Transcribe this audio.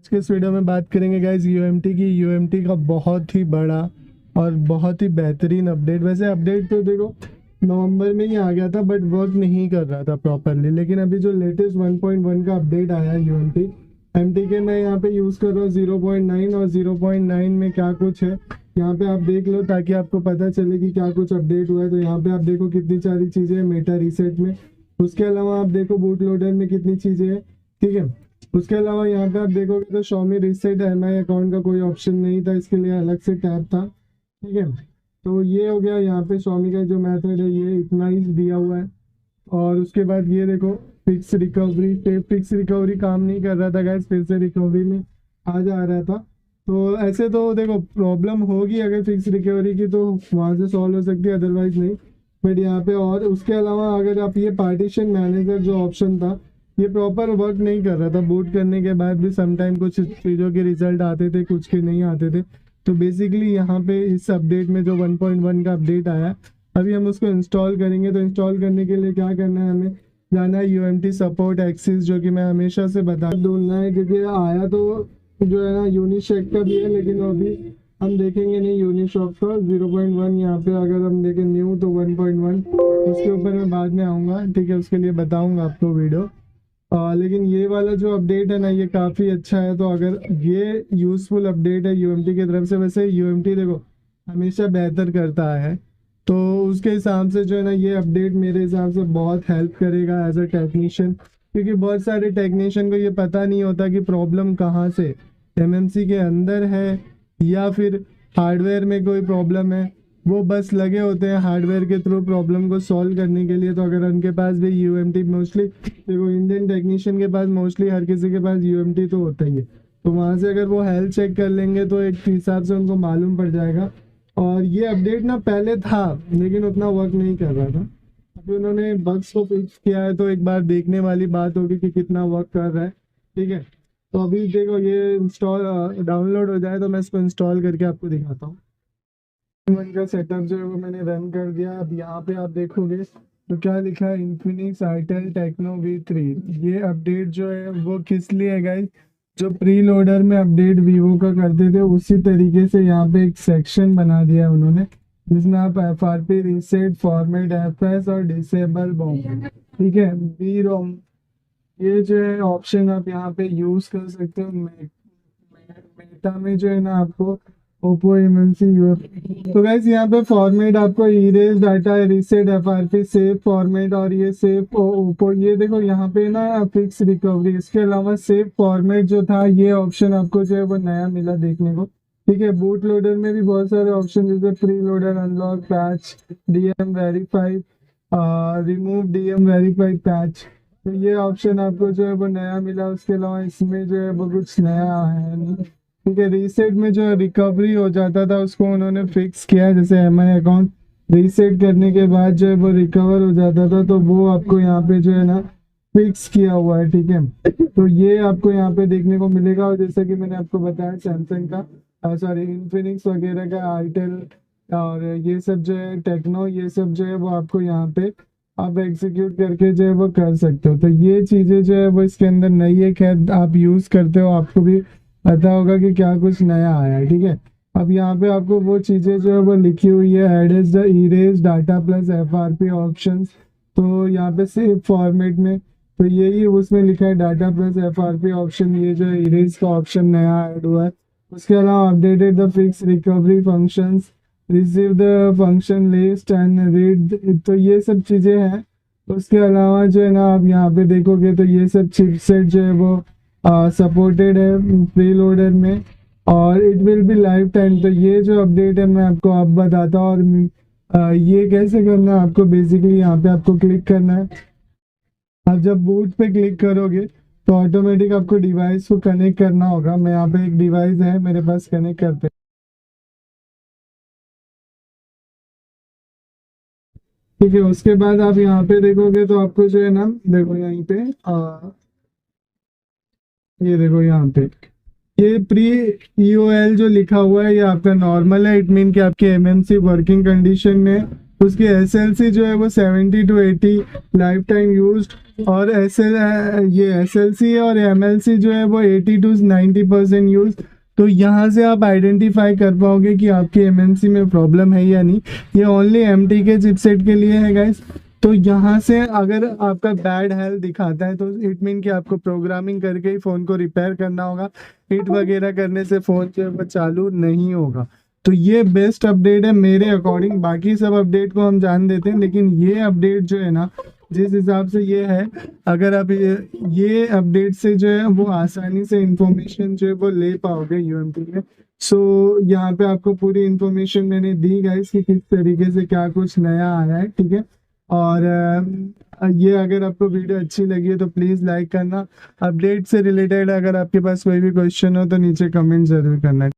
आज के इस वीडियो में बात करेंगे गाइज यूएमटी की। यूएमटी का बहुत ही बड़ा और बहुत ही बेहतरीन अपडेट। वैसे अपडेट तो देखो नवंबर में ही आ गया था, बट वर्क नहीं कर रहा था प्रॉपरली। लेकिन अभी जो लेटेस्ट 1.1 का अपडेट आया है यूएमटी एमटी के, मैं यहाँ पे यूज़ कर रहा हूँ 0.9। और 0.9 में क्या कुछ है यहाँ पे आप देख लो, ताकि आपको पता चले कि क्या कुछ अपडेट हुआ है। तो यहाँ पे आप देखो कितनी सारी चीज़ें हैं मेटा रीसेट में। उसके अलावा आप देखो बूट लोडर में कितनी चीज़ें हैं, ठीक है। उसके अलावा यहाँ पे आप देखोगे तो Xiaomi रीसेट एमआई अकाउंट का कोई ऑप्शन नहीं था, इसके लिए अलग से टैब था, ठीक है। तो ये हो गया यहाँ पे Xiaomi का जो मेथड है, ये इतना ही दिया हुआ है। और उसके बाद ये देखो फिक्स रिकवरी से फिक्स रिकवरी काम नहीं कर रहा था गाइस, फिर से रिकवरी में आ जा रहा था। तो ऐसे तो देखो प्रॉब्लम होगी, अगर फिक्स रिकवरी की तो वहाँ से सॉल्व हो सकती है, अदरवाइज नहीं। बट यहाँ पे और उसके अलावा अगर आप ये पार्टीशन मैनेजर जो ऑप्शन था, ये प्रॉपर वर्क नहीं कर रहा था। बूट करने के बाद भी समटाइम कुछ चीज़ों के रिजल्ट आते थे, कुछ के नहीं आते थे। तो बेसिकली यहाँ पे इस अपडेट में जो 1.1 का अपडेट आया, अभी हम उसको इंस्टॉल करेंगे। तो इंस्टॉल करने के लिए क्या करना है, हमें जाना है यूएमटी सपोर्ट एक्सिस, जो कि मैं हमेशा से बता ढूंढना है, क्योंकि आया तो जो है ना यूनिशेक का भी है, लेकिन अभी हम देखेंगे नहीं यूनिशॉप का 0.1। यहाँ पे अगर हम देखें न्यू तो 1.1, उसके ऊपर मैं बाद में आऊँगा, ठीक है। उसके लिए बताऊँगा आपको वीडियो। लेकिन ये वाला जो अपडेट है ना, ये काफ़ी अच्छा है। तो अगर ये यूज़फुल अपडेट है यूएमटी की तरफ से, वैसे यूएमटी देखो हमेशा बेहतर करता है, तो उसके हिसाब से जो है ना ये अपडेट मेरे हिसाब से बहुत हेल्प करेगा एज अ टेक्नीशियन। क्योंकि बहुत सारे टेक्नीशियन को ये पता नहीं होता कि प्रॉब्लम कहाँ से, एमएमसी के अंदर है या फिर हार्डवेयर में कोई प्रॉब्लम है। वो बस लगे होते हैं हार्डवेयर के थ्रू प्रॉब्लम को सॉल्व करने के लिए। तो अगर उनके पास भी यूएमटी, मोस्टली देखो इंडियन टेक्नीशियन के पास मोस्टली हर किसी के पास यूएमटी तो होता ही है। तो वहाँ से अगर वो हेल्थ चेक कर लेंगे तो एक हिसाब से उनको मालूम पड़ जाएगा। और ये अपडेट ना पहले था, लेकिन उतना वर्क नहीं कर रहा था। अभी उन्होंने बग्स को फिक्स किया है, तो एक बार देखने वाली बात होगी कि कितना वर्क कर रहा है, ठीक है। तो अभी देखो ये इंस्टॉल डाउनलोड हो जाए तो मैं इसको इंस्टॉल करके आपको दिखाता हूँ। वन का सेटअप जो है वो मैंने रन कर दिया। अब यहाँ पे आप देखोगे तो क्या लिखा है, इन्फिनिक्स आईटेल टेक्नो V3। ये अपडेट जो है वो किस लिए है गाइस, जो प्री लोडर में अपडेट वीवो का करते थे उसी तरीके से यहाँ पे एक सेक्शन बना दिया है उन्होंने, जिसमें आप FRP रीसेट फॉर्मेट एफएस और डिसेबल बॉम्ब, ठीक है, बी रोम, ये जो है ऑप्शन आप यहाँ पे यूज कर सकते हो। मेटा में जो है ना आपको ओप्पो एमएमसी यूएफ। तो गैस यहाँ पे फॉर्मेट आपको erase data, reset, FRP, save format और ये सेव ओप्पो, ये देखो यहाँ पे ना फिक्स रिकवरी। इसके अलावा सेव फॉर्मेट जो था, ये ऑप्शन आपको जो है वो नया मिला देखने को, ठीक है। बूट लोडर में भी बहुत सारे ऑप्शन, जैसे pre loader, unlock, patch, DM verified, remove DM verified patch, तो ये ऑप्शन आपको जो है वो नया मिला। उसके अलावा इसमें जो है वो कुछ नया है नहीं, ठीक है। रीसेट में जो रिकवरी हो जाता था उसको उन्होंने फिक्स किया है, जैसे एमआई अकाउंट रीसेट करने के बाद जो है वो रिकवर हो जाता था, तो वो आपको यहाँ पे जो है ना फिक्स किया हुआ है, ठीक है। तो ये आपको यहाँ पे देखने को मिलेगा। और जैसे कि मैंने आपको बताया सैमसंग का, सॉरी इन्फिनिक्स वगैरह का, आईटेल और ये सब जो है टेक्नो, ये सब जो है वो आपको यहाँ पे आप एग्जीक्यूट करके जो है वो कर सकते हो। तो ये चीज़ें जो है वो इसके अंदर नई है, खैर आप यूज़ करते हो, आपको भी पता होगा कि क्या कुछ नया आया है, ठीक है। अब यहाँ पे आपको वो चीज़ें जो है वो लिखी हुई है, edges the erase data plus FRP options. तो यहाँ पे सेव फॉर्मेट में तो यही उसमें लिखा है डाटा प्लस एफआरपी ऑप्शन, ये जो इरेज का ऑप्शन नया ऐड हुआ है। उसके अलावा updated the fix recovery functions, receive the function list and read, तो ये सब चीज़ें हैं। उसके अलावा जो है ना आप यहाँ पे देखोगे तो ये सब चिपसेट जो है वो सपोर्टेड है प्री लोडर में, और it will be life time. तो ये जो अपडेट है मैं आपको अब बताता हूँ। और ये कैसे करना है, आपको बेसिकली यहाँ पे आपको क्लिक करना है। आप जब बूट पे क्लिक करोगे तो ऑटोमेटिक आपको डिवाइस को कनेक्ट करना होगा। मैं यहाँ पे एक डिवाइस है मेरे पास, कनेक्ट करते हैं, ठीक है। उसके बाद आप यहाँ पे देखोगे तो आपको जो है ना, देखो यहीं पे ये देखो यहाँ पे ये प्री ईओएल जो लिखा हुआ है, ये आपका नॉर्मल है। इट मीन कि आपके एमएमसी वर्किंग कंडीशन में उसकी SLC जो है वो 70 to 80 लाइफ टाइम यूज, और ये SLC और MLC जो है वो 80 to 90% यूज। तो यहाँ से आप आइडेंटिफाई कर पाओगे कि आपकी MNC में प्रॉब्लम है या नहीं। ये ओनली MT के चिपसेट के लिए है गाइस। तो यहाँ से अगर आपका बैड हेल्थ दिखाता है तो इट मीन कि आपको प्रोग्रामिंग करके ही फ़ोन को रिपेयर करना होगा। हिट वगैरह करने से फ़ोन जो है वो चालू नहीं होगा। तो ये बेस्ट अपडेट है मेरे अकॉर्डिंग। बाकी सब अपडेट को हम जान देते हैं, लेकिन ये अपडेट जो है ना, जिस हिसाब से ये है, अगर आप ये अपडेट से जो है वो आसानी से इंफॉर्मेशन जो है वो ले पाओगे UMT में। सो यहाँ पे आपको पूरी इंफॉर्मेशन मैंने दी गाइस कि किस तरीके से क्या कुछ नया आया है, ठीक है। और ये अगर आपको वीडियो अच्छी लगी है तो प्लीज़ लाइक करना। अपडेट से रिलेटेड अगर आपके पास कोई भी क्वेश्चन हो तो नीचे कमेंट ज़रूर करना।